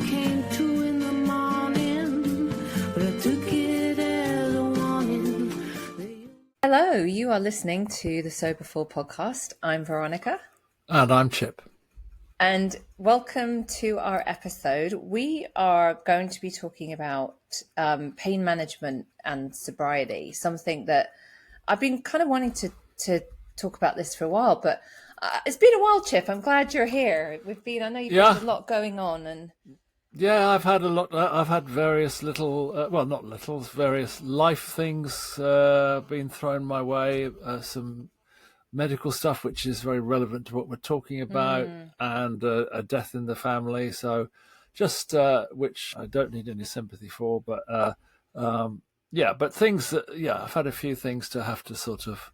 came to in the morning, but I took it as a warning. Hello, you are listening to the Soberful podcast. I'm Veronica. And I'm Chip. And welcome to our episode. We are going to be talking about pain management and sobriety, something that I've been kind of wanting to talk about this for a while, but it's been a while, Chip. I'm glad you're here. I know you've got a lot going on. And yeah, I've had a lot. I've had various various life things being thrown my way. Some medical stuff, which is very relevant to what we're talking about, and a death in the family. So just, which I don't need any sympathy for, but but things that, I've had a few things to have to sort of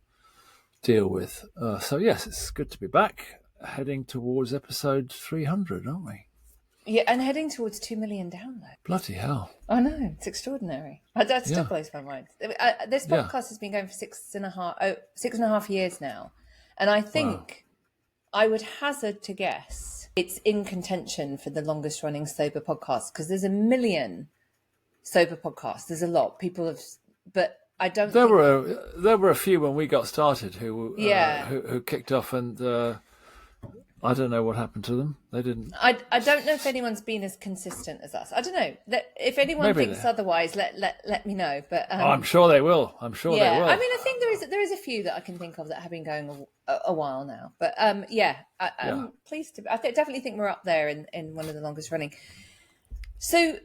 deal with. So yes, it's good to be back, heading towards episode 300, aren't we? Yeah, and heading towards 2 million downloads. Bloody hell. I know, it's extraordinary. That still blows my mind. This podcast has been going for 6.5 years now. And I think I would hazard to guess it's in contention for the longest running sober podcast, because there's 1 million sober podcasts. There's a lot. People have, but I don't there were a few when we got started who kicked off, and I don't know what happened to them. They didn't. I don't know if anyone's been as consistent as us. I don't know. If anyone thinks otherwise, let me know. But I'm sure they will. They will. I mean, I think there is a few that I can think of that have been going a while now. But I'm pleased to. I definitely think we're up there in one of the longest running. So,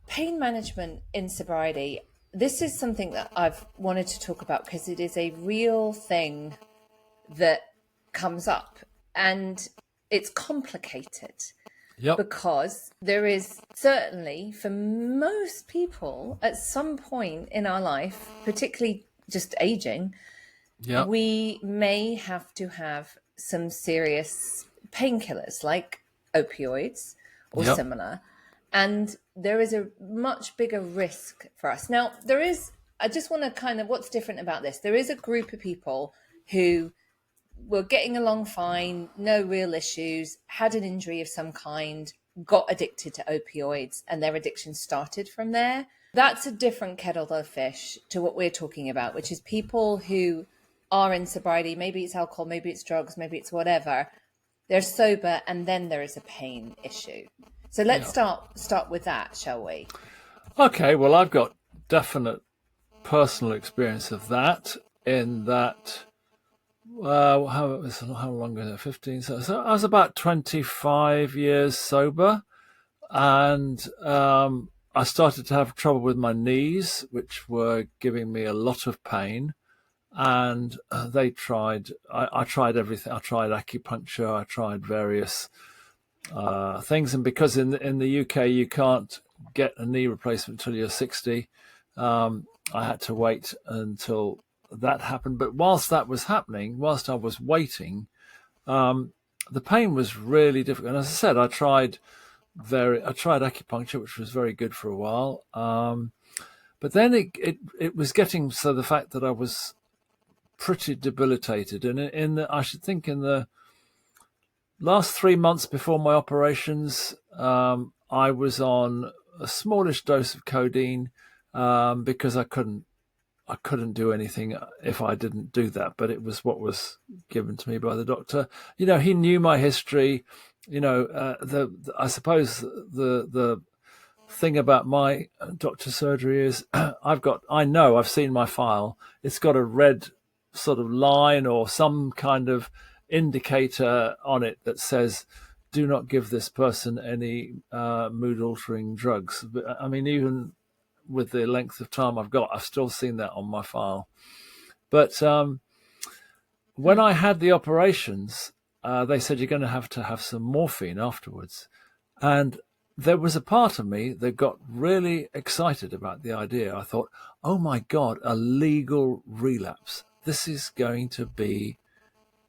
pain management in sobriety. This is something that I've wanted to talk about because it is a real thing that comes up. And it's complicated because there is certainly, for most people, at some point in our life, particularly just aging, we may have to have some serious painkillers like opioids or similar. And there is a much bigger risk for us. Now, I just want to what's different about this? There is a group of people who were getting along fine, no real issues, had an injury of some kind, got addicted to opioids, and their addiction started from there. That's a different kettle of fish to what we're talking about, which is people who are in sobriety. Maybe it's alcohol, maybe it's drugs, maybe it's whatever. They're sober, and then there is a pain issue. So let's start with that, shall we? Okay, well, I've got definite personal experience of that, in that... how long was it? 15. So I was about 25 years sober, and I started to have trouble with my knees, which were giving me a lot of pain. And I tried everything. I tried acupuncture. I tried various things. And because in the UK you can't get a knee replacement until you're 60, I had to wait until that happened. But whilst that was happening, whilst I was waiting, the pain was really difficult. And as I said, I tried acupuncture, which was very good for a while. But then it was getting so the fact that I was pretty debilitated. And I should think in the last 3 months before my operations, I was on a smallish dose of codeine because I couldn't do anything if I didn't do that, but it was what was given to me by the doctor. He knew my history. I suppose the thing about my doctor's surgery is I've seen my file. It's got a red sort of line or some kind of indicator on it that says, do not give this person any mood-altering drugs. But, I mean, even with the length of time I've got, I've still seen that on my file. But when I had the operations, they said you're going to have some morphine afterwards. And there was a part of me that got really excited about the idea. I thought, oh my God, a legal relapse. This is going to be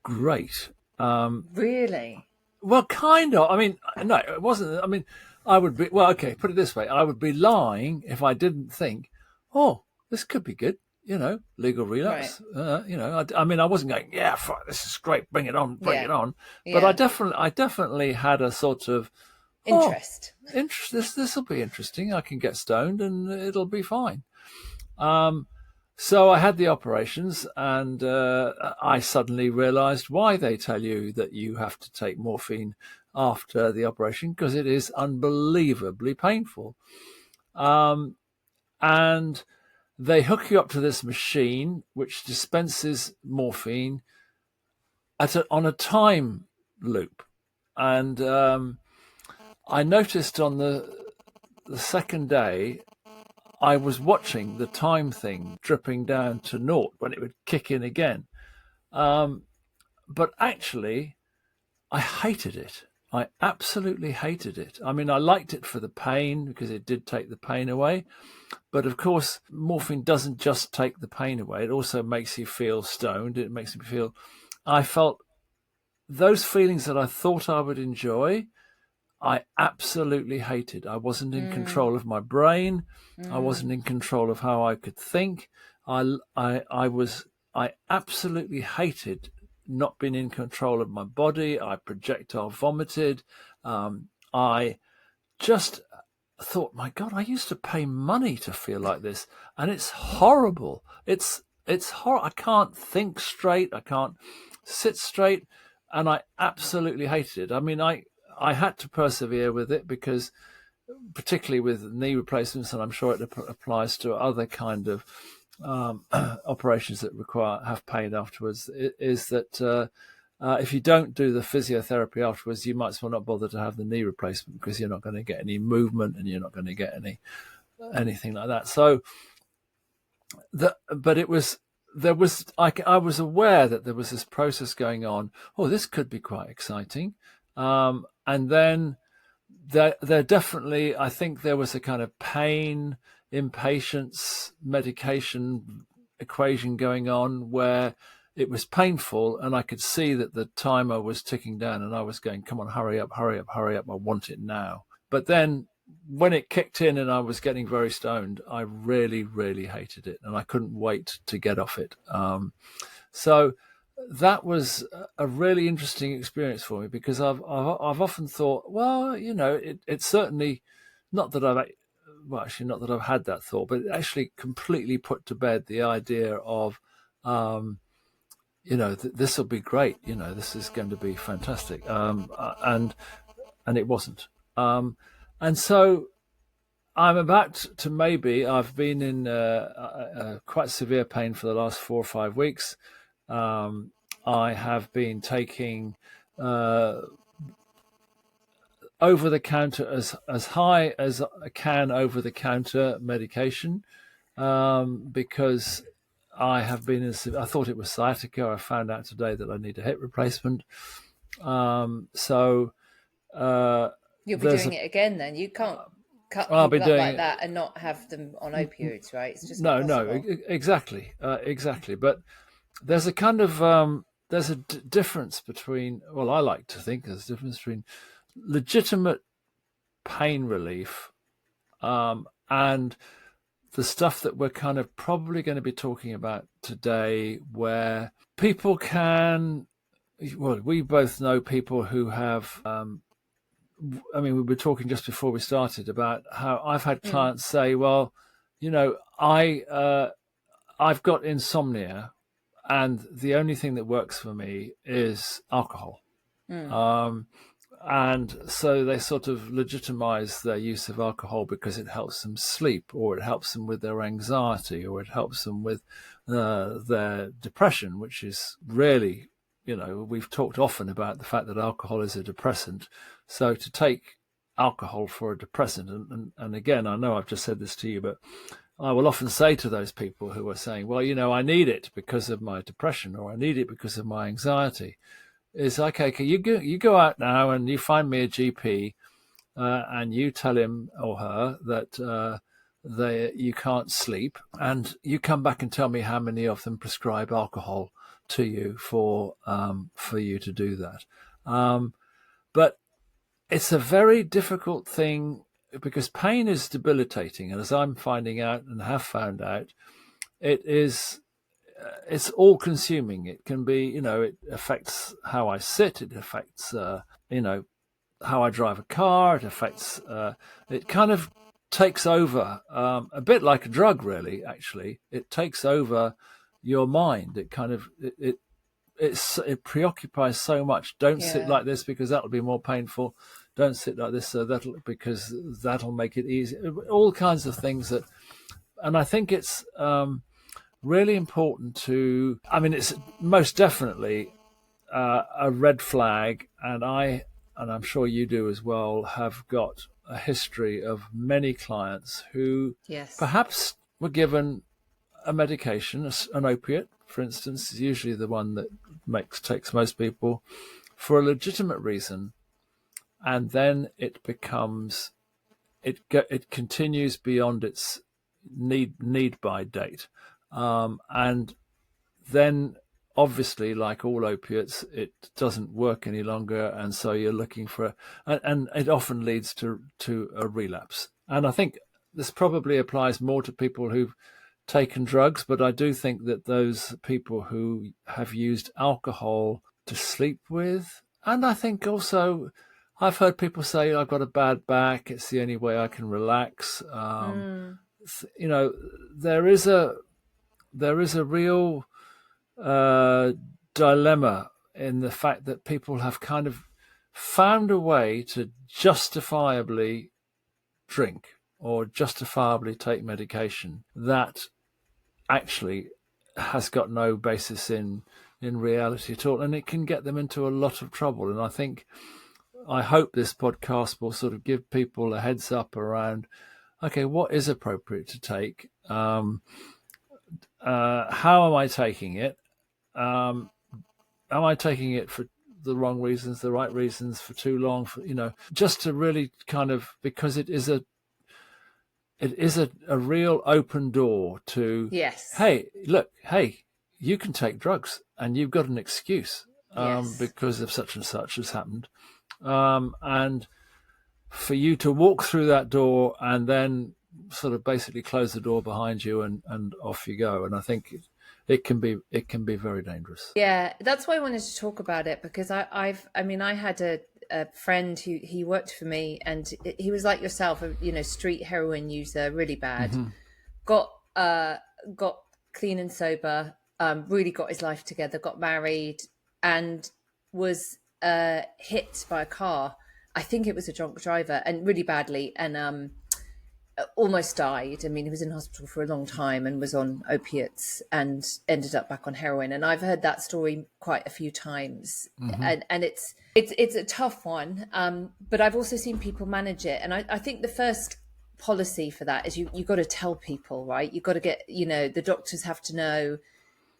great. Really? Well, kind of. I mean, no, it wasn't. I mean, put it this way. I would be lying if I didn't think, oh, this could be good. Legal relapse. Right. I mean, I wasn't going, this is great. Bring it on, bring it on. Yeah. But I definitely had a sort of interest. This will be interesting. I can get stoned and it'll be fine. So I had the operations, and I suddenly realized why they tell you that you have to take morphine after the operation, because it is unbelievably painful. And they hook you up to this machine which dispenses morphine on a time loop. And I noticed on the second day, I was watching the time thing dripping down to naught when it would kick in again. But actually, I hated it. I absolutely hated it. I mean, I liked it for the pain because it did take the pain away. But of course, morphine doesn't just take the pain away. It also makes you feel stoned. It makes me feel, I felt those feelings that I thought I would enjoy, I absolutely hated. I wasn't in control of my brain. I wasn't in control of how I could think. I absolutely hated not being in control of my body. I projectile vomited. I just thought, my God, I used to pay money to feel like this, and it's horrible. It's horrible. I can't think straight. I can't sit straight, and I absolutely hated it. I mean, I had to persevere with it because, particularly with knee replacements, and I'm sure it applies to other kind of operations that have pain afterwards, is that if you don't do the physiotherapy afterwards, you might as well not bother to have the knee replacement, because you're not going to get any movement and you're not going to get anything like that. So, but I was aware that there was this process going on. Oh, this could be quite exciting. And then there definitely, I think there was a kind of pain, impatience, medication equation going on where it was painful, and I could see that the timer was ticking down, and I was going, come on, hurry up, hurry up, hurry up. I want it now. But then when it kicked in and I was getting very stoned, I really, really hated it, and I couldn't wait to get off it. So that was a really interesting experience for me, because I've often thought, well, it's certainly not that not that I've had that thought, but it actually completely put to bed the idea of, this will be great. This is going to be fantastic. And it wasn't. And so I'm about to I've been in quite severe pain for the last 4 or 5 weeks. I have been taking over the counter as high as I can over the counter medication, because I have been I thought it was sciatica. I found out today that I need a hip replacement. So you'll be doing it again then. You can't cut I'll be people up doing like that and not have them on opioids, right? It's just no, exactly. But there's a kind of there's a difference between, well, I like to think there's a difference between legitimate pain relief and the stuff that we're kind of probably going to be talking about today, where people can, well, we both know people who have, I mean, we were talking just before we started about how I've had clients say, well, I've got insomnia, and the only thing that works for me is alcohol. And so they sort of legitimize their use of alcohol because it helps them sleep, or it helps them with their anxiety, or it helps them with their depression, which is really, we've talked often about the fact that alcohol is a depressant. So to take alcohol for a depressant, and again, I know I've just said this to you, but I will often say to those people who are saying, well, I need it because of my depression, or I need it because of my anxiety, is okay, you go out now and you find me a GP, and you tell him or her that you can't sleep, and you come back and tell me how many of them prescribe alcohol to you for you to do that. But it's a very difficult thing, because pain is debilitating, and as I'm finding out and have found out, it's all consuming. It can be, it affects how I sit. It affects, how I drive a car. It affects, it kind of takes over, a bit like a drug, really, actually. It takes over your mind. It kind of, it preoccupies so much. Don't sit like this because that'll be more painful. Don't sit like this because that'll make it easy. All kinds of things that, and I think it's really important to. I mean, it's most definitely a red flag, and I'm sure you do as well, have got a history of many clients who perhaps were given a medication, an opiate, for instance, is usually the one that takes most people, for a legitimate reason, and then it becomes, it continues beyond its need by date, and then obviously, like all opiates, it doesn't work any longer, and so you're looking for, and it often leads to a relapse. And I think this probably applies more to people who've taken drugs, but I do think that those people who have used alcohol to sleep with, and I think also I've heard people say, I've got a bad back, it's the only way I can relax. You know, there is a real dilemma in the fact that people have kind of found a way to justifiably drink or justifiably take medication that actually has got no basis in reality at all, and it can get them into a lot of trouble. And I hope this podcast will sort of give people a heads up around, okay, what is appropriate to take? How am I taking it? Am I taking it for the wrong reasons, the right reasons, for too long? Just to really kind of, because it is a real open door to, hey, look, hey, you can take drugs and you've got an excuse because of such and such has happened. And for you to walk through that door and then sort of basically close the door behind you and off you go. And I think it can be very dangerous. Yeah, that's why I wanted to talk about it, because I had a friend who he worked for me, and he was like yourself, street heroin user, really bad. Got clean and sober, really got his life together, got married, and was hit by a car. I think it was a drunk driver, and really badly, and almost died. I mean, he was in hospital for a long time and was on opiates and ended up back on heroin. And I've heard that story quite a few times, and it's a tough one. But I've also seen people manage it, and I think the first policy for that is you got to tell people, right? You got to get, the doctors have to know,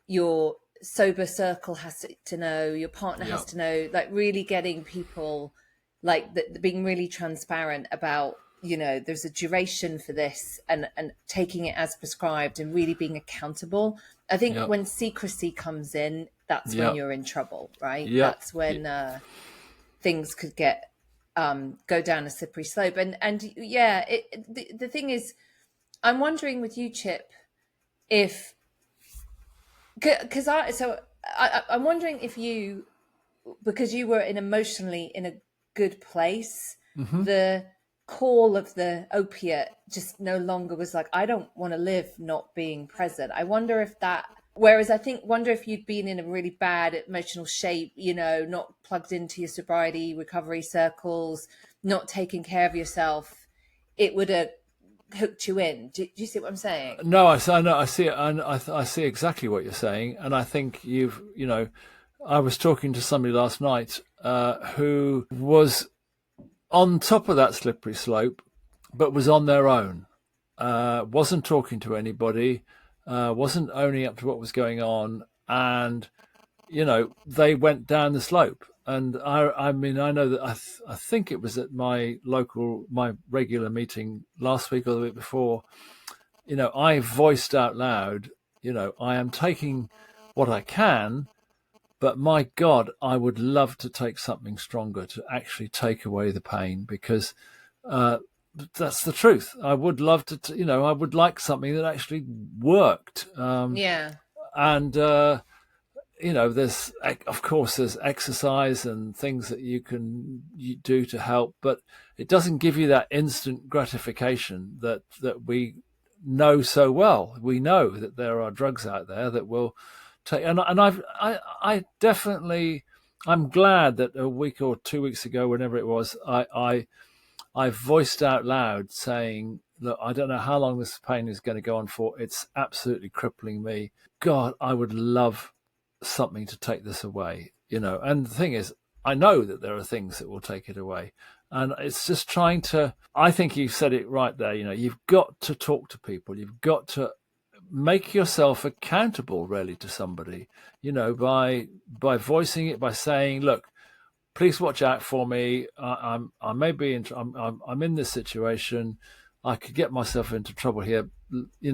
your sober circle has to know, your partner has to know, like really getting people, like being really transparent about, there's a duration for this, and taking it as prescribed and really being accountable. I think when secrecy comes in, that's when you're in trouble, right? That's when things could get go down a slippery slope. And the thing is, I'm wondering with you, Chip, if I'm wondering if you, because you were emotionally in a good place, the call of the opiate just no longer was like, I don't want to live not being present. I wonder if that, whereas wonder if you'd been in a really bad emotional shape, not plugged into your sobriety recovery circles, not taking care of yourself, it would have hooked you in. Do you see what I'm saying? No, I see it, and I see exactly what you're saying. And I think I was talking to somebody last night who was on top of that slippery slope, but was on their own, wasn't talking to anybody, wasn't owning up to what was going on, and they went down the slope. And I know that I think it was at my regular meeting last week or the week before, I voiced out loud, I am taking what I can, but my God, I would love to take something stronger to actually take away the pain, because that's the truth. I would love to, I would like something that actually worked. And, there's, of course, there's exercise and things that you do to help, but it doesn't give you that instant gratification that we know so well. We know that there are drugs out there that will take, and I definitely, I'm glad that a week or 2 weeks ago, whenever it was, I voiced out loud saying, look, I don't know how long this pain is going to go on for. It's absolutely crippling me. God, I would love something to take this away, And the thing is, I know that there are things that will take it away. And it's just trying to, I think you said it right there, you've got to talk to people. You've got to make yourself accountable really to somebody, by voicing it, by saying, look, please watch out for me. I'm in this situation. I could get myself into trouble here.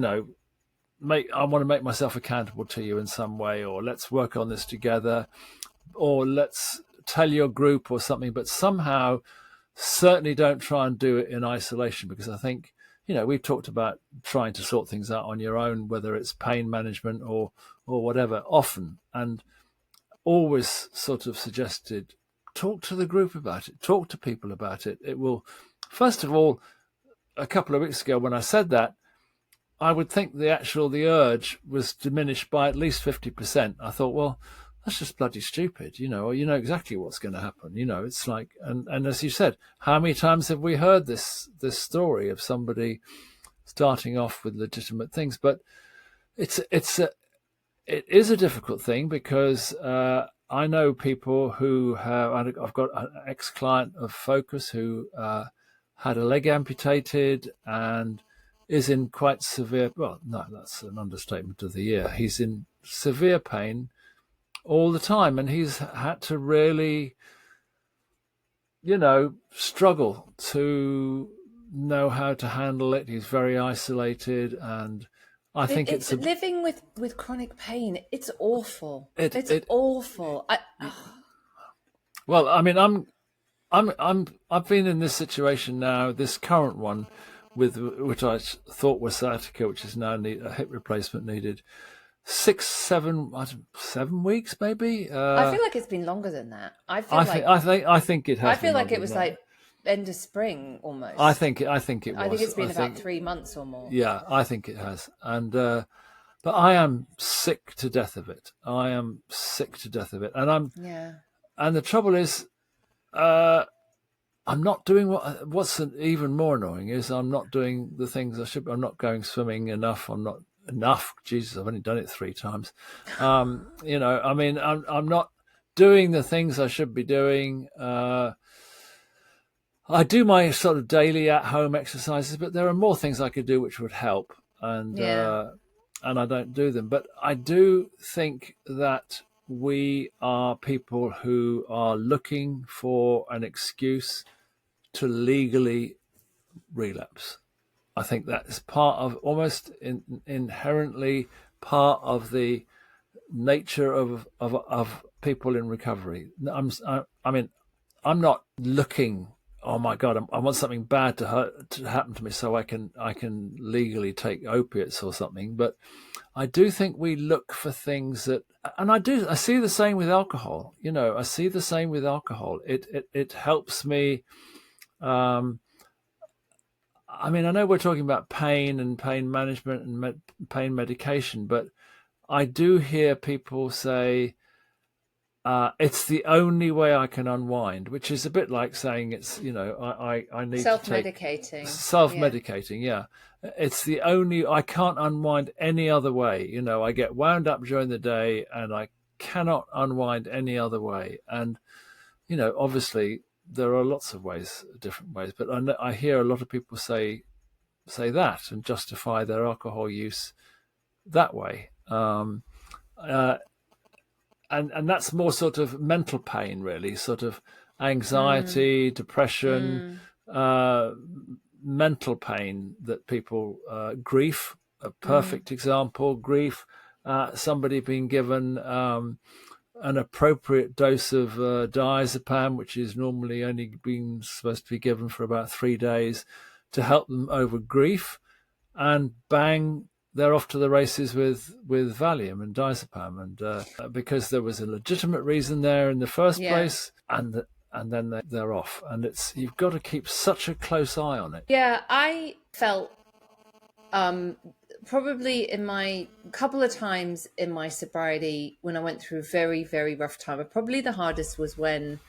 I want to make myself accountable to you in some way, or let's work on this together, or let's tell your group or something. But somehow, certainly don't try and do it in isolation, because I think, we've talked about trying to sort things out on your own, whether it's pain management or whatever, often, and always sort of suggested, talk to the group about it, talk to people about it. It will, first of all, a couple of weeks ago when I said that, I would think the urge was diminished by at least 50%. I thought, well, that's just bloody stupid, or you know exactly what's going to happen. It's like, and as you said, how many times have we heard this story of somebody starting off with legitimate things? But it is a difficult thing, because I know people who have, I've got an ex-client of Focus who had a leg amputated and is in quite severe, well, no, that's an understatement of the year. He's in severe pain all the time, and he's had to really, struggle to know how to handle it. He's very isolated, and I think it's living with chronic pain. It's awful. It's awful. Well, I mean, I've been in this situation now, this current one, which I thought was sciatica, which is now a hip replacement needed. 7 weeks, maybe. I feel like it's been longer than that. I think it has. I feel like it was like end of spring almost. I think it was. I think it's been about 3 months or more. Yeah, I think it has. And but I am sick to death of it. And and the trouble is, I'm not doing what's even more annoying is I'm not doing the things I should. I'm not going swimming enough. I'm not enough. Jesus, I've only done it 3 times. I'm not doing the things I should be doing. I do my sort of daily at-home exercises, but there are more things I could do which would help, and I don't do them. But I do think that we are people who are looking for an excuse to legally relapse. I think that is part of, almost inherently part of the nature of people in recovery. I'm not looking, oh my God, I want something bad to happen to me so I can legally take opiates or something. But I do think we look for things that, and I see the same with alcohol. I see the same with alcohol. It helps me. I know we're talking about pain and pain management and pain medication, but I do hear people say, it's the only way I can unwind, which is a bit like saying it's, I need self-medicating. Self-medicating, yeah. It's the only, I can't unwind any other way. I get wound up during the day and I cannot unwind any other way. And, obviously there are lots of ways, different ways, but I hear a lot of people say that and justify their alcohol use that way. And that's more sort of mental pain, really, sort of anxiety, depression, mental pain that people, grief, a perfect example, grief, somebody being given an appropriate dose of diazepam, which is normally only being supposed to be given for about 3 days to help them over grief, and bang, they're off to the races with Valium and diazepam, and because there was a legitimate reason there in the first place, and then they're off, and you've got to keep such a close eye on it. Yeah, I felt probably in my couple of times in my sobriety when I went through a very, very rough time. Probably the hardest was when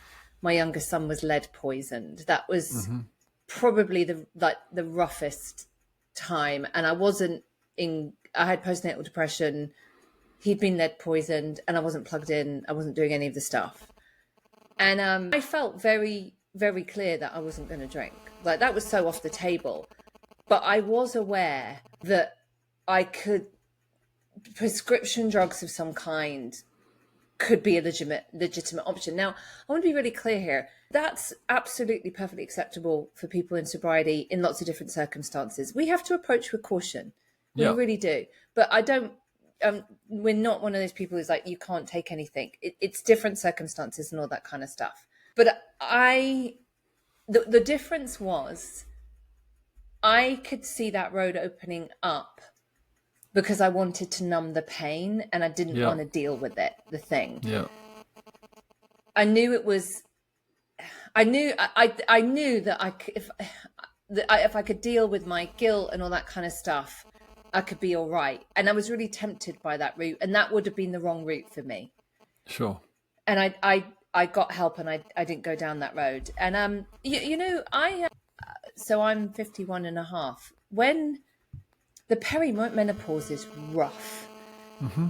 my youngest son was lead poisoned. That was probably the roughest time, and I had postnatal depression. He'd been lead poisoned, and I wasn't plugged in. I wasn't doing any of the stuff, and I felt very, very clear that I wasn't going to drink. Like, that was so off the table. But I was aware that prescription drugs of some kind could be a legitimate option. Now, I want to be really clear here. That's absolutely perfectly acceptable for people in sobriety in lots of different circumstances. We have to approach with caution. We really do. But I don't, we're not one of those people who's like, you can't take anything. It's different circumstances and all that kind of stuff. But the difference was, I could see that road opening up because I wanted to numb the pain and I didn't want to deal with it, the thing. Yeah. I knew it was, I knew that if I could deal with my guilt and all that kind of stuff, I could be all right. And I was really tempted by that route, and that would have been the wrong route for me. Sure. And I got help, and I didn't go down that road. And, so I'm 51 and a half. When the perimenopause is rough.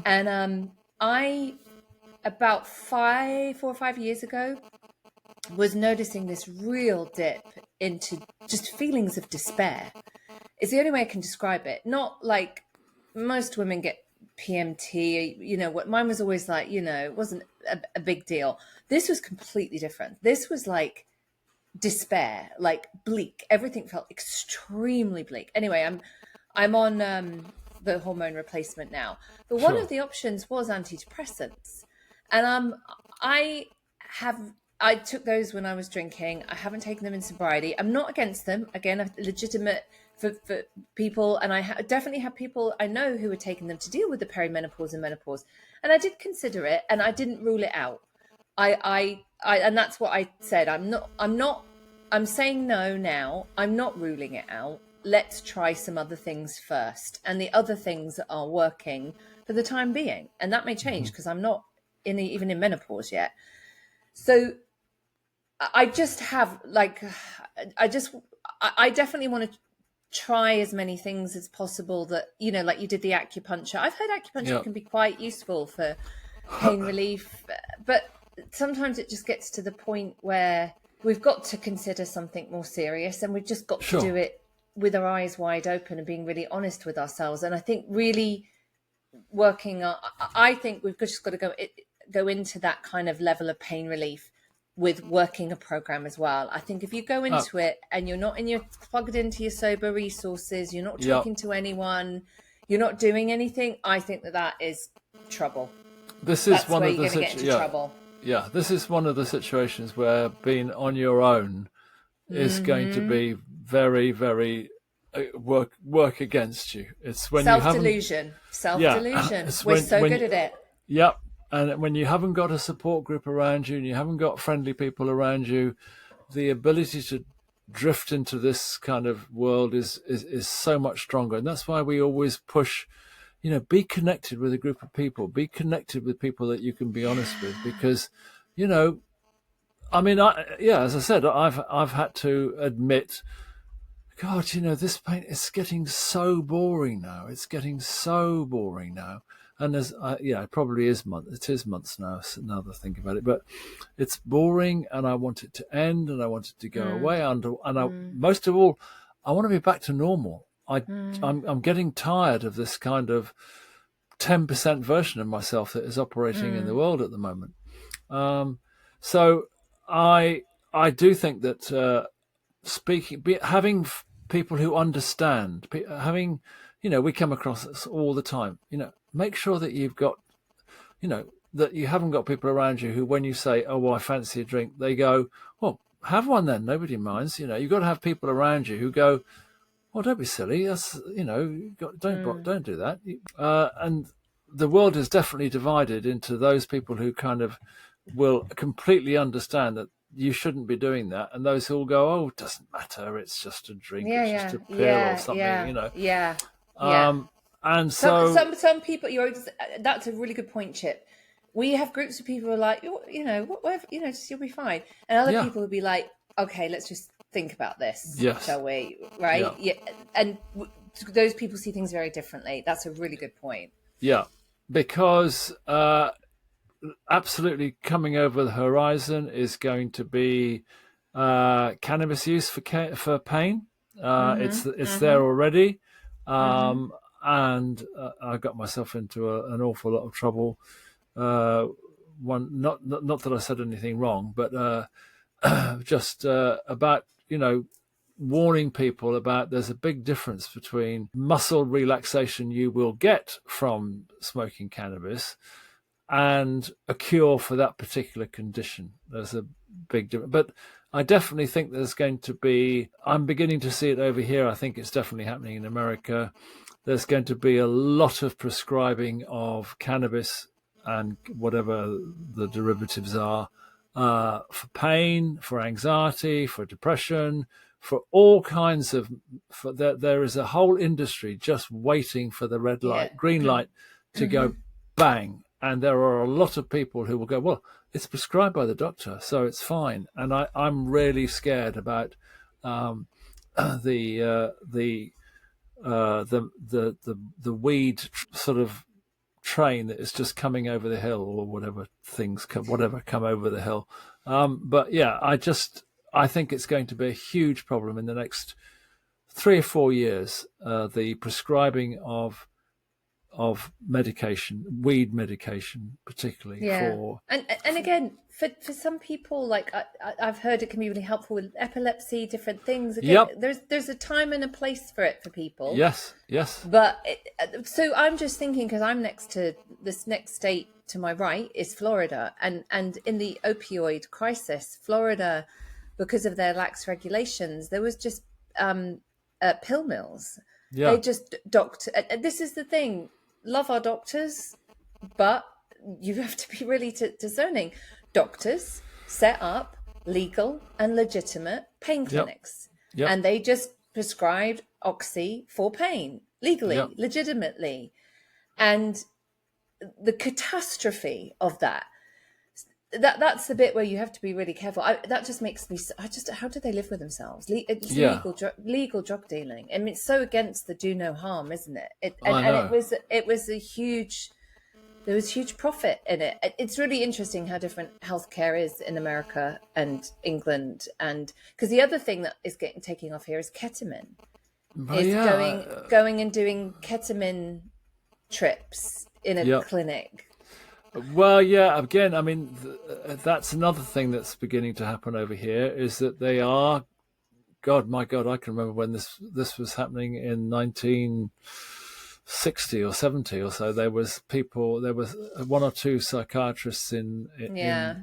And I, about 4 or 5 years ago, was noticing this real dip into just feelings of despair. It's the only way I can describe it. Not like most women get PMT, what mine was always like, it wasn't a big deal. This was completely different. This was like despair, like bleak. Everything felt extremely bleak. Anyway, I'm on the hormone replacement now, but one of the options was antidepressants, and I took those when I was drinking. I haven't taken them in sobriety. I'm not against them. Again, legitimate for people, and I definitely have people I know who are taking them to deal with the perimenopause and menopause, and I did consider it, and I didn't rule it out. I and that's what I said. I'm saying no now. I'm not ruling it out. Let's try some other things first. And the other things are working for the time being. And that may change because I'm not even in menopause yet. So I just have I definitely want to try as many things as possible that, like you did the acupuncture. I've heard acupuncture can be quite useful for pain relief, but sometimes it just gets to the point where we've got to consider something more serious, and we've just got to do it with our eyes wide open and being really honest with ourselves. And I think really I think we've just got to go into that kind of level of pain relief with working a program as well. I think if you go into it and you're plugged into your sober resources, you're not talking to anyone, you're not doing anything, I think that is trouble. This is one of the trouble. Yeah, this is one of the situations where being on your own is going to be very, very work against you. It's when self-delusion. We're so good at it. Yep. And when you haven't got a support group around you and you haven't got friendly people around you, the ability to drift into this kind of world is so much stronger. And that's why we always push, be connected with a group of people, be connected with people that you can be honest with, because, as I said, I've had to admit, God, this pain is getting so boring now. It's getting so boring now. And it probably is it is months now that I think about it, but it's boring and I want it to end and I want it to go away. Most of all, I want to be back to normal. I'm getting tired of this kind of 10% version of myself that is operating in the world at the moment. So I do think that having people who understand, we come across this all the time. Make sure that you've got, that you haven't got people around you who, when you say, "Oh, well, I fancy a drink," they go, "Well, have one then. Nobody minds." You've got to have people around you who go, well, don't be silly. That's, don't do that. And the world is definitely divided into those people who kind of will completely understand that you shouldn't be doing that, and those who will go, oh, it doesn't matter, it's just a drink, it's just a pill or something, Yeah. And so Some people, that's a really good point, Chip. We have groups of people who are like, whatever, you'll be fine, and other people will be like, okay, let's just think about this, shall we? Right? Yeah. And those people see things very differently. That's a really good point. Yeah, because absolutely coming over the horizon is going to be cannabis use for pain. It's there already, and I got myself into an awful lot of trouble. Not that I said anything wrong, but just about warning people about there's a big difference between muscle relaxation you will get from smoking cannabis and a cure for that particular condition. There's a big difference. But I definitely think there's going to be, I'm beginning to see it over here. I think it's definitely happening in America. There's going to be a lot of prescribing of cannabis and whatever the derivatives are for pain, for anxiety, for depression, for all kinds of, there is a whole industry just waiting for the red light, green light to go bang. And there are a lot of people who will go, well, it's prescribed by the doctor, so it's fine. And I'm really scared about the weed sort of train that is just coming over the hill, or whatever come over the hill. But yeah, I think it's going to be a huge problem in the next 3 or 4 years. The prescribing of medication, weed medication, particularly for and again for some people, like I've heard it can be really helpful with epilepsy, different things. Again, there's a time and a place for it for people. Yes. But so I'm just thinking, because I'm next to this next state to my right is Florida, and in the opioid crisis, Florida, because of their lax regulations, there was just pill mills. They just this is the thing. Love our doctors, but you have to be really discerning. Doctors set up legal and legitimate pain clinics, and they just prescribed oxy for pain legally, legitimately. And the catastrophe of that's the bit where you have to be really careful. That just makes me, how do they live with themselves? It's legal drug dealing. I mean, it's so against the do no harm, isn't it? It was there was huge profit in it. It's really interesting how different healthcare is in America and England. And because the other thing that is taking off here is ketamine. Going and doing ketamine trips in a clinic. Well, yeah, again, I mean, that's another thing that's beginning to happen over here, is that they are, my God, I can remember when this was happening in 1960 or 70 or so. There was 1 or 2 psychiatrists in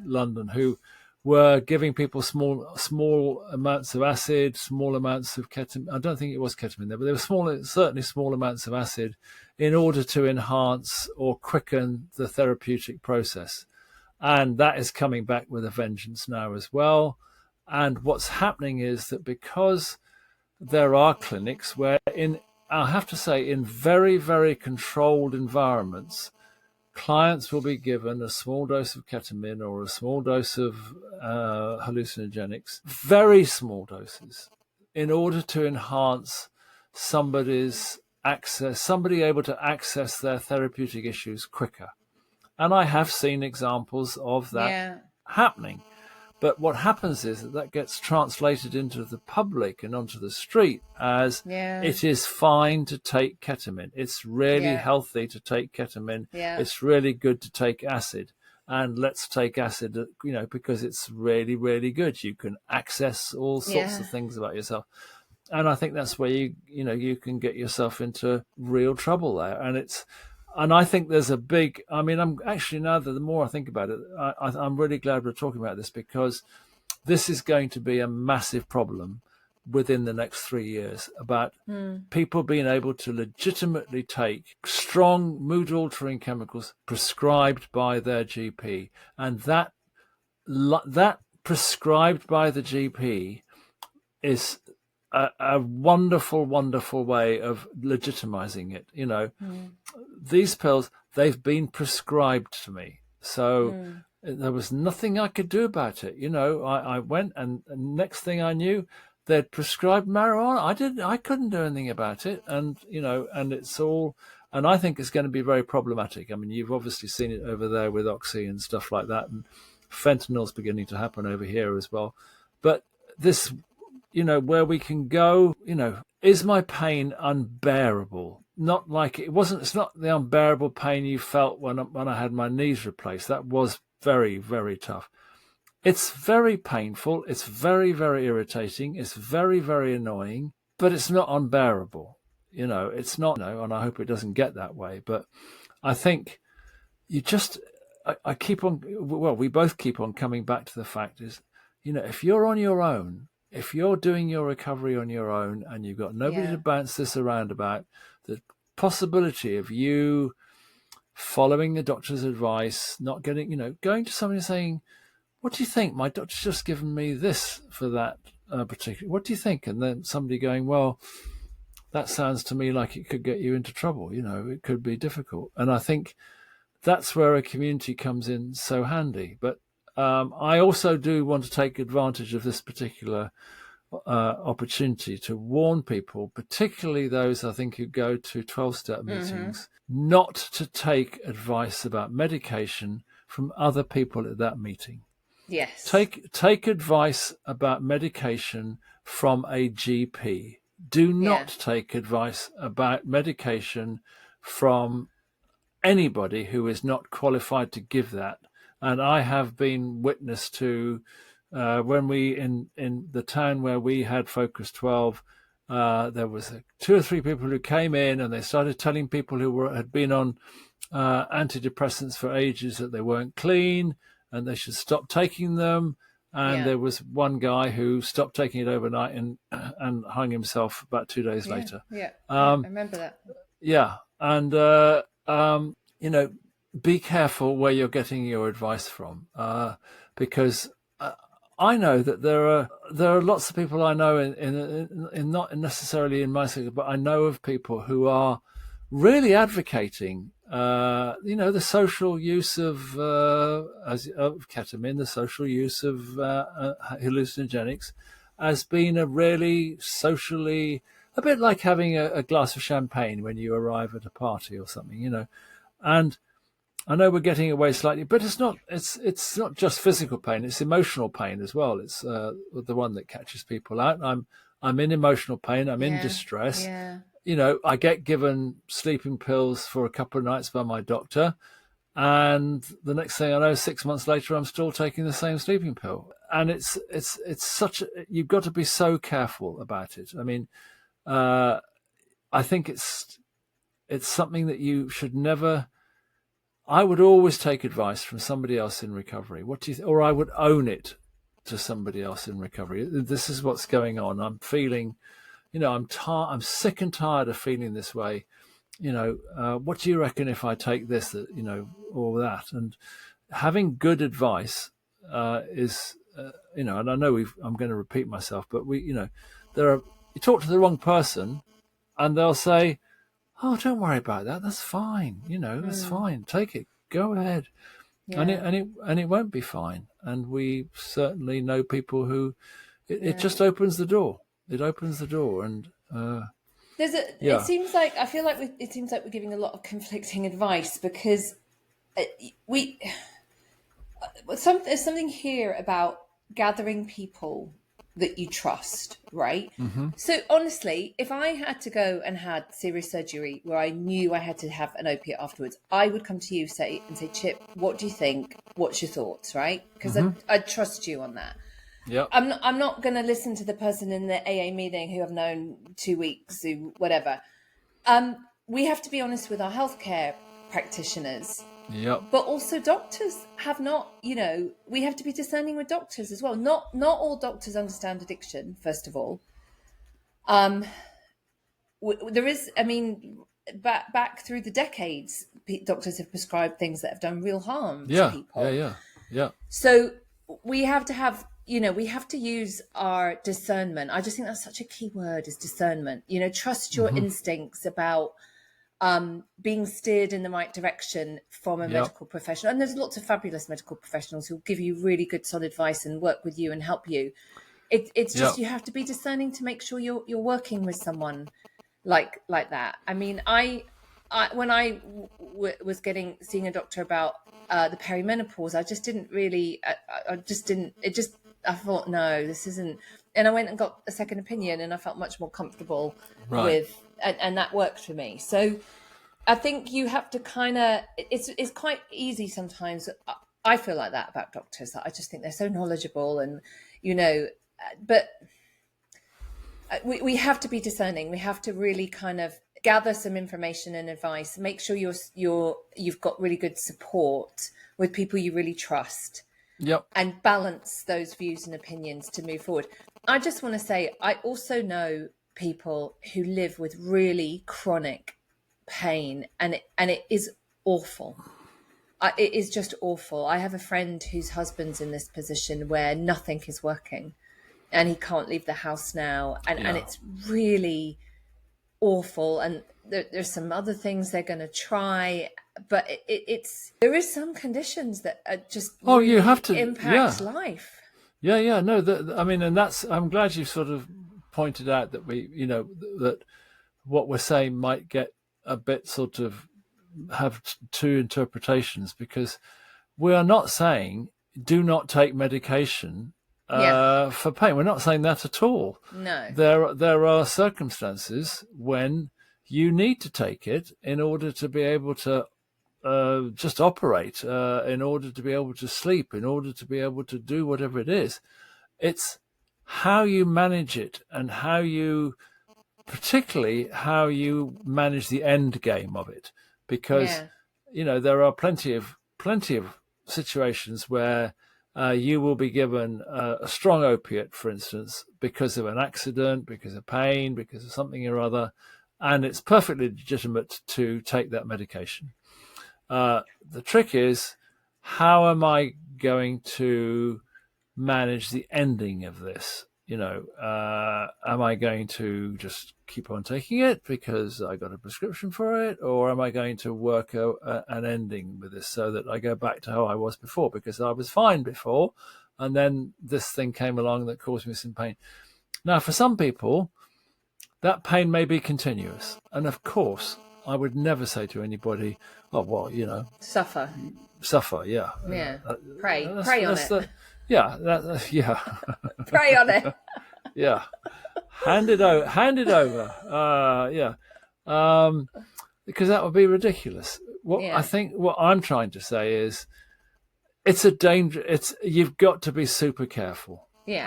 London who were giving people small amounts of acid, small amounts of ketamine. I don't think it was ketamine there, but there were certainly small amounts of acid, in order to enhance or quicken the therapeutic process. And that is coming back with a vengeance now as well. And what's happening is that because there are clinics where, I have to say, in very, very controlled environments, clients will be given a small dose of ketamine or a small dose of hallucinogenics, very small doses, in order to enhance somebody's access, somebody able to access their therapeutic issues quicker. And I have seen examples of that happening. But what happens is that gets translated into the public and onto the street as it is fine to take ketamine. It's really healthy to take ketamine. It's really good to take acid. And let's take acid, because it's really, really good. You can access all sorts of things about yourself. And I think that's where you can get yourself into real trouble there. And I think there's a big, I'm actually, now that the more I think about it, I'm really glad we're talking about this, because this is going to be a massive problem within the next 3 years about people being able to legitimately take strong mood-altering chemicals prescribed by their GP, and that prescribed by the GP is a wonderful, wonderful way of legitimizing it. These pills, they've been prescribed to me. So there was nothing I could do about it. I went, and next thing I knew, they'd prescribed marijuana. I couldn't do anything about it. And, and it's all, and I think it's going to be very problematic. I mean, you've obviously seen it over there with Oxy and stuff like that. And fentanyl's beginning to happen over here as well. But this, where we can go, is my pain unbearable? Not like it's not the unbearable pain you felt when I had my knees replaced. That was very, very tough. It's very painful. It's very, very irritating. It's very, very annoying, but it's not unbearable. It's not, and I hope it doesn't get that way. But I think I keep on, we both keep on coming back to the fact is, if you're on your own, if you're doing your recovery on your own and you've got nobody to bounce this around about, the possibility of you following the doctor's advice, not getting, going to somebody and saying, what do you think? My doctor's just given me this for that particular, what do you think? And then somebody going, well, that sounds to me like it could get you into trouble. It could be difficult. And I think that's where a community comes in so handy. But I also do want to take advantage of this particular opportunity to warn people, particularly those I think who go to 12-step meetings, not to take advice about medication from other people at that meeting. Yes. Take advice about medication from a GP. Do not take advice about medication from anybody who is not qualified to give that. And I have been witness to when we in the town where we had Focus 12, there was 2 or 3 people who came in and they started telling people who had been on antidepressants for ages that they weren't clean and they should stop taking them. And there was one guy who stopped taking it overnight and hung himself about 2 days later. I remember that. Yeah, and be careful where you're getting your advice from, because I know that there are lots of people I know in not necessarily in my sector, but I know of people who are really advocating, the social use of ketamine, the social use of hallucinogenics, as being a really socially, a bit like having a glass of champagne when you arrive at a party or something, and I know we're getting away slightly, but it's not just physical pain, it's emotional pain as well. It's the one that catches people out. I'm in emotional pain, I'm in distress. Yeah. I get given sleeping pills for a couple of nights by my doctor, and the next thing I know, 6 months later, I'm still taking the same sleeping pill. And it's such you've got to be so careful about it. I mean, I think it's something that you should never. I would always take advice from somebody else in recovery. What do you or I would own it to somebody else in recovery. This is what's going on. I'm feeling, I'm sick and tired of feeling this way. What do you reckon if I take this, all that? And having good advice is, and I know I'm going to repeat myself, but you talk to the wrong person and they'll say, oh, don't worry about that. That's fine. That's fine. Take it. Go ahead. Yeah. And it won't be fine. And we certainly know people who it just opens the door. It opens the door, and It seems like we're giving a lot of conflicting advice because there's something here about gathering people that you trust, right? Mm-hmm. So honestly, if I had to go and had serious surgery where I knew I had to have an opiate afterwards, I would come to you and say, Chip, what do you think? What's your thoughts, right? Because I trust you on that. Yeah, I'm not going to listen to the person in the AA meeting who I've known 2 weeks, who whatever. We have to be honest with our healthcare practitioners. Yep. But also doctors have not, we have to be discerning with doctors as well. Not all doctors understand addiction, first of all. There is, I mean, back through the decades, doctors have prescribed things that have done real harm to people. Yeah. So we have to have, we have to use our discernment. I just think that's such a key word, is discernment. Trust your instincts about being steered in the right direction from a medical professional. And there's lots of fabulous medical professionals who'll give you really good, solid advice and work with you and help you. It's just you have to be discerning to make sure you're working with someone like that. I mean, when I was seeing a doctor about the perimenopause, I just didn't really, I thought, no, this isn't. And I went and got a second opinion, and I felt much more comfortable with, and that worked for me. So I think you have to it's quite easy sometimes. I feel like that about doctors, that I just think they're so knowledgeable, and but we have to be discerning. We have to really kind of gather some information and advice. Make sure you've got really good support with people you really trust. Yep. And balance those views and opinions to move forward. I just want to say, I also know people who live with really chronic pain, and it is awful. It is just awful. I have a friend whose husband's in this position where nothing is working, and he can't leave the house now, and it's really awful. And there's some other things they're going to try, but there is some conditions that are just you have to impact life. No, I mean, and I'm glad you sort of pointed out that that what we're saying might get a bit sort of have two interpretations, because we are not saying do not take medication for pain. We're not saying that at all. No. There are circumstances when you need to take it in order to be able to just operate, in order to be able to sleep, in order to be able to do whatever it is. It's how you manage it, and particularly how you manage the end game of it, because there are plenty of situations where you will be given a strong opiate, for instance, because of an accident, because of pain, because of something or other, and it's perfectly legitimate to take that medication. The trick is, how am I going to manage the ending of this? Am I going to just keep on taking it because I got a prescription for it, or am I going to work an ending with this so that I go back to how I was before, because I was fine before, and then this thing came along that caused me some pain. Now, for some people, that pain may be continuous, and of course, I would never say to anybody, "Oh, well, suffer." Yeah. Pray on it. Pray on it. Yeah. Hand it over. Because that would be ridiculous. I think what I'm trying to say is, it's a danger. You've got to be super careful. Yes.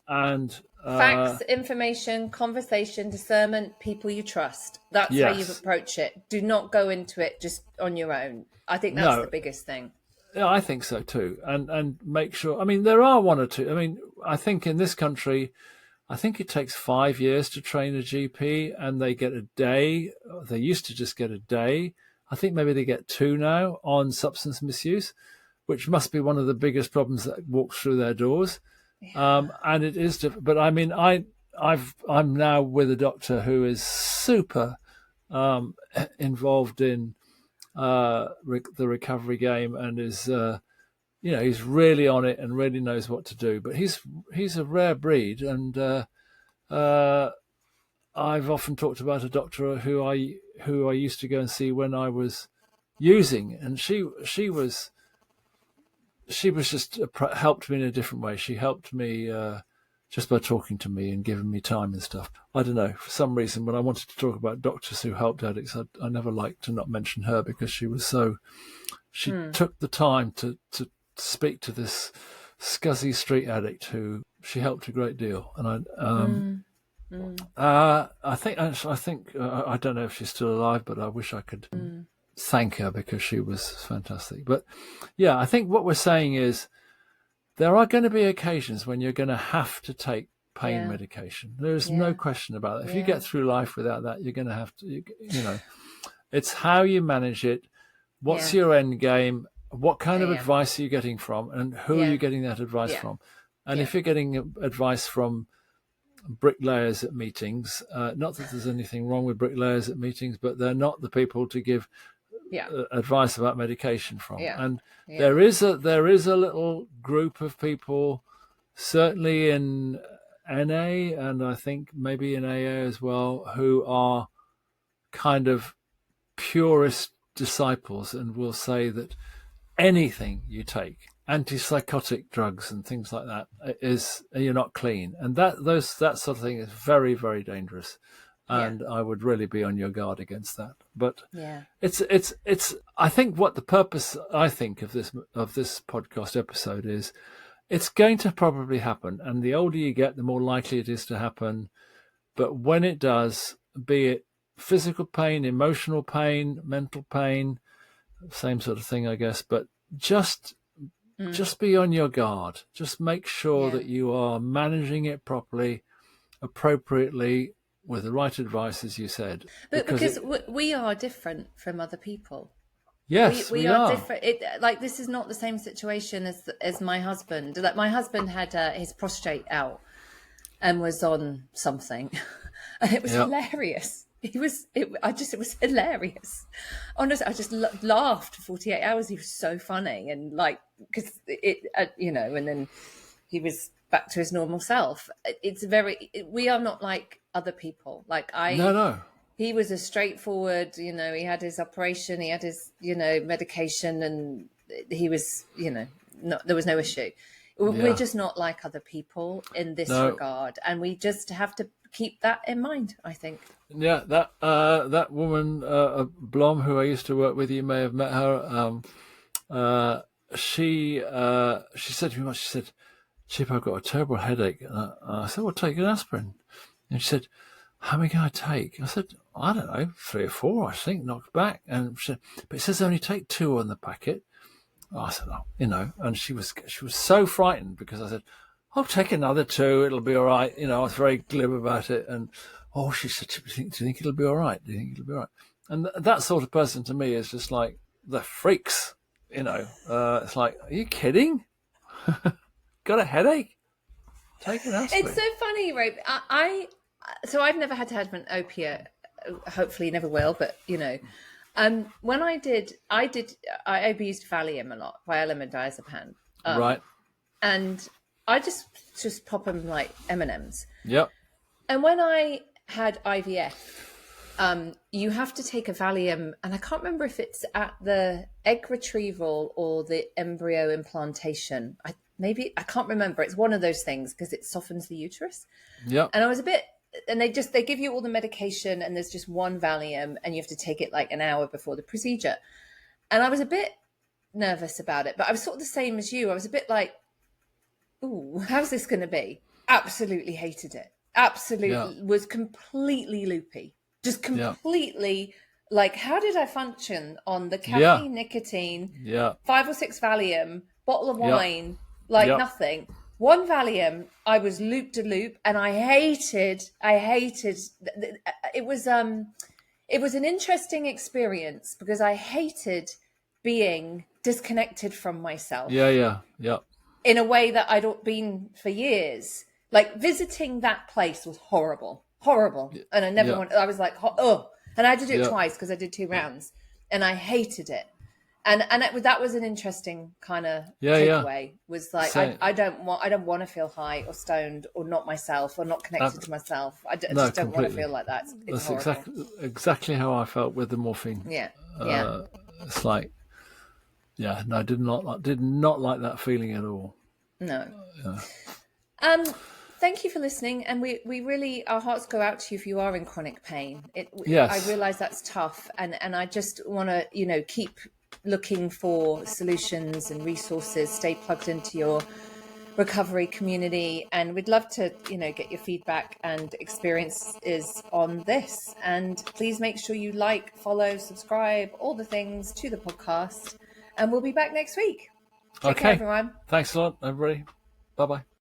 And facts, information, conversation, discernment, people you trust. That's how you approach it. Do not go into it just on your own. I think that's the biggest thing. Yeah, I think so too. And make sure, I mean, there are one or two. I mean, I think in this country, I think it takes 5 years to train a GP, and they get a day. They used to just get a day. I think maybe they get 2 now on substance misuse, which must be one of the biggest problems that walks through their doors. Yeah. And it is, but I mean, I'm now with a doctor who is super involved in the recovery game, and is he's really on it and really knows what to do. But he's a rare breed, and I've often talked about a doctor who I used to go and see when I was using, and she was just helped me in a different way. She helped me just by talking to me and giving me time and stuff. I don't know, for some reason, when I wanted to talk about doctors who helped addicts, I never liked to not mention her, because she took the time to speak to this scuzzy street addict who she helped a great deal. And I think I don't know if she's still alive, but I wish I could thank her, because she was fantastic. But yeah, I think what we're saying is, there are going to be occasions when you're going to have to take pain Yeah. medication. There's Yeah. no question about that. If you Yeah. get through life without that, you're going to have to, you know, it's how you manage it. What's Yeah. your end game? What kind of Yeah. advice are you getting from, and who are Yeah. you getting that advice Yeah. from? And Yeah. if you're getting advice from bricklayers at meetings, not that there's anything wrong with bricklayers at meetings, but they're not the people to give Yeah. advice about medication from. Yeah. And Yeah. there is a little group of people, certainly in NA, and I think maybe in AA as well, who are kind of purist disciples and will say that anything you take, antipsychotic drugs and things like that, is you're not clean, and that sort of thing is very, very dangerous. And I would really be on your guard against that. But Yeah. it's I think what the purpose, I think, of this podcast episode is, it's going to probably happen, and the older you get, the more likely it is to happen. But when it does, be it physical pain, emotional pain, mental pain, same sort of thing, I guess, but just be on your guard. Just make sure that you are managing it properly, appropriately, with the right advice, as you said. But because we are different from other people. Yes, we are different. Like, this is not the same situation as my husband. Like, my husband had his prostate out and was on something, and it was hilarious. It was hilarious. Honestly, I just laughed for 48 hours. He was so funny, and like, because and then he was back to his normal self. We are not like other people. Like no. He was a straightforward, he had his operation, he had his, medication, and he was, there was no issue. We're just not like other people in this regard. And we just have to keep that in mind, I think. Yeah, that woman, Blom, who I used to work with, you may have met her. She said to me once, she said, "Chip, I've got a terrible headache." And I said, "Well, take an aspirin." And she said, "How many can I take?" I said, "I don't know, 3 or 4, I think, knocked back." And she said, "But it says only take 2 on the packet." I said, "Oh, and she was so frightened, because I said, "I'll take another 2, it'll be all right." I was very glib about it. And, she said, "Do you think it'll be all right? Do you think it'll be all right?" And that sort of person to me is just like the freaks, It's like, are you kidding? Got a headache? Take an aspirin. It's so funny, right? So I've never had to have an opiate. Hopefully, never will. But when I abused Valium a lot, Valium and diazepam. Right. And I just pop them like M&Ms. Yep. And when I had IVF, you have to take a Valium, and I can't remember if it's at the egg retrieval or the embryo implantation. I can't remember. It's one of those things, because it softens the uterus. Yep. And I was and they give you all the medication, and there's just one Valium, and you have to take it like an hour before the procedure. And I was a bit nervous about it, but I was sort of the same as you. I was a bit like, ooh, how's this going to be? Absolutely hated it. Absolutely was completely loopy. Just completely like, how did I function on the caffeine, nicotine, 5 or 6 Valium, bottle of wine, nothing. One Valium, I was loop to loop, and I hated. It was an interesting experience, because I hated being disconnected from myself. Yeah. In a way that I'd been for years. Like, visiting that place was horrible, and I never wanted. I was like, oh, and I had to do it twice, because I did 2 rounds, and I hated it. And that was an interesting kind of takeaway. Was like, I don't want to feel high or stoned or not myself or not connected to myself. I just don't want to feel like that. That's exactly how I felt with the morphine. Yeah. It's like, no, I did not like that feeling at all. No. Thank you for listening, and we really, our hearts go out to you if you are in chronic pain. I realise that's tough, and I just want to keep looking for solutions and resources. Stay plugged into your recovery community, and we'd love to get your feedback and experiences on this. And please make sure you like, follow, subscribe, all the things to the podcast, and we'll be back next week. Take care, everyone. Thanks a lot, everybody. Bye-bye.